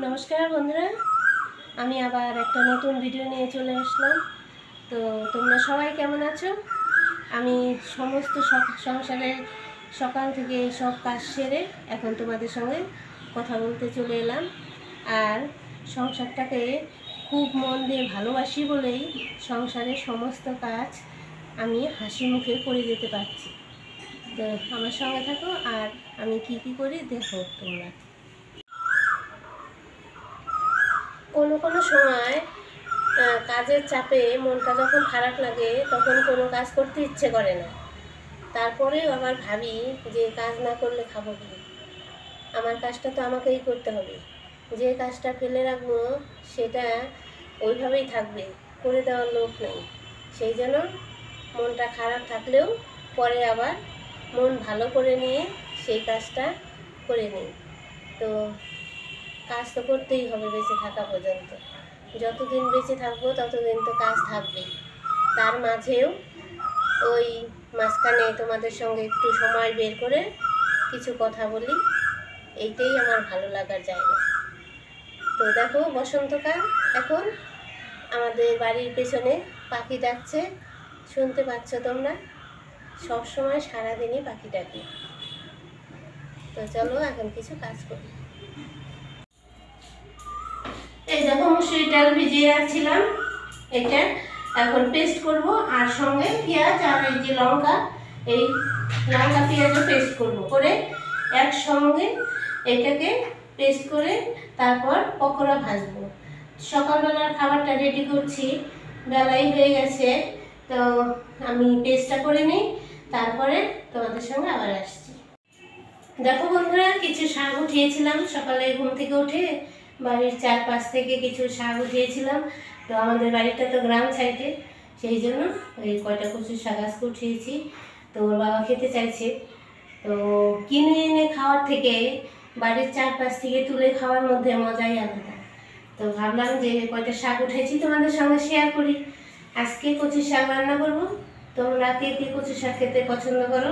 নমস্কার বন্ধুরা, আমি আবার একটা নতুন ভিডিও নিয়ে চলে আসলাম। তো তোমরা সবাই কেমন আছো? আমি সমস্ত সংসারের সকাল থেকে সব কাজ সেরে এখন তোমাদের সঙ্গে কথা বলতে চলে এলাম। আর সংসারটাকে খুব মন দিয়ে ভালোবাসি বলেই সংসারের সমস্ত কাজ আমি হাসি মুখে করে যেতে পারছি। তো আমার সঙ্গে থাকো আর আমি কি করি দেখো তোমরা। কোনো সময় কাজের চাপে মনটা যখন খারাপ লাগে তখন কোনো কাজ করতে ইচ্ছে করে না। তারপরেও আবার ভাবি যে কাজ না করলে খাবো কি, আমার কাজটা তো আমাকেই করতে হবে। যে কাজটা ফেলে রাখবো সেটা ওইভাবেই থাকবে, করে দেওয়ার লোক নেই। সেই জন্য মনটা খারাপ থাকলেও পরে আবার মন ভালো করে নিয়ে সেই কাজটা করে নিই। তো কাজ তো করতেই হবে বেঁচে থাকা পর্যন্ত। যতদিন বেঁচে থাকবো ততদিন তো কাজ থাকবেই। তার মাঝেও ওই মাঝখানে তোমাদের সঙ্গে একটু সময় বের করে কিছু কথা বলি, এইটাই আমার ভালো লাগার জায়গা। তো দেখো বসন্তকাল, এখন আমাদের বাড়ির পেছনে পাখি ডাকছে, শুনতে পাচ্ছ তোমরা? সবসময় সারাদিনই পাখি ডাকে। তো চলো এখন কিছু কাজ করি। এই দেখো মুসুরি ডাল ভিজিয়ে রাখছিলাম, এটা এখন পেস্ট করব। আর সঙ্গে পেঁয়াজ আর এই যে লঙ্কা, এই লঙ্কা পেঁয়াজও পেস্ট করব, করে একসঙ্গে এটাকে পেস্ট করে তারপর পকোড়া ভাজবো। সকালবেলার খাবারটা রেডি করছি, বেলাই হয়ে গেছে। তো আমি পেস্টটা করে নিই, তারপরে তোমাদের সঙ্গে আবার আসছি। দেখো বন্ধুরা, কিছু শাক উঠিয়েছিলাম সকালে ঘুম থেকে উঠে, বাড়ির চারপাশ থেকে কিছু শাক উঠিয়েছিলাম। তো আমাদের বাড়িটা তো গ্রাম সাইডে, সেই জন্য ওই কয়টা কচুর শাক আজকে উঠিয়েছি। তো ওর বাবা খেতে চাইছে। তো কিনে এনে খাওয়ার থেকে বাড়ির চারপাশ থেকে তুলে খাওয়ার মধ্যে মজাই আলাদা। তো ভাবলাম যে কয়টা শাক উঠেছি তোমাদের সঙ্গে শেয়ার করি। আজকে কচুর শাক রান্না করবো। তোমরা কে কে কচুর শাক খেতে পছন্দ করো?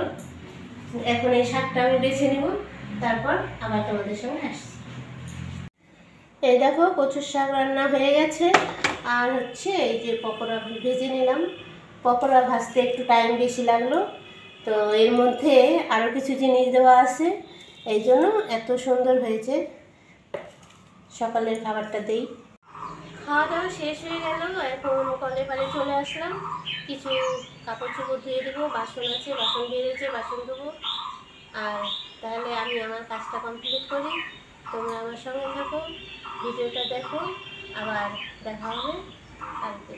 এখন এই শাকটা আমি বেছে নেব, তারপর আবার তোমাদের সঙ্গে আসছি। এই দেখো কচুর শাক রান্না হয়ে গেছে। আর হচ্ছে এই যে পকোড়া ভেজে নিলাম। পকোড়া ভাজতে একটু টাইম বেশি লাগলো। তো এর মধ্যে আরও কিছু জিনিস দেওয়া আছে, এই জন্য এত সুন্দর হয়েছে। সকালের খাবারটা দেই। খাওয়া দাওয়া শেষ হয়ে গেল, এখন কলে পারে চলে আসলাম। কিছু কাপড় চোপড় ধুয়ে দেবো, বাসন আছে, বাসন বেরিয়েছে, বাসন দেবো। আর তাহলে আমি আমার কাজটা কমপ্লিট করি। তোমরা আমার সঙ্গে থাকো, ভিডিওটা দেখো, আবার দেখা হবে কালকে।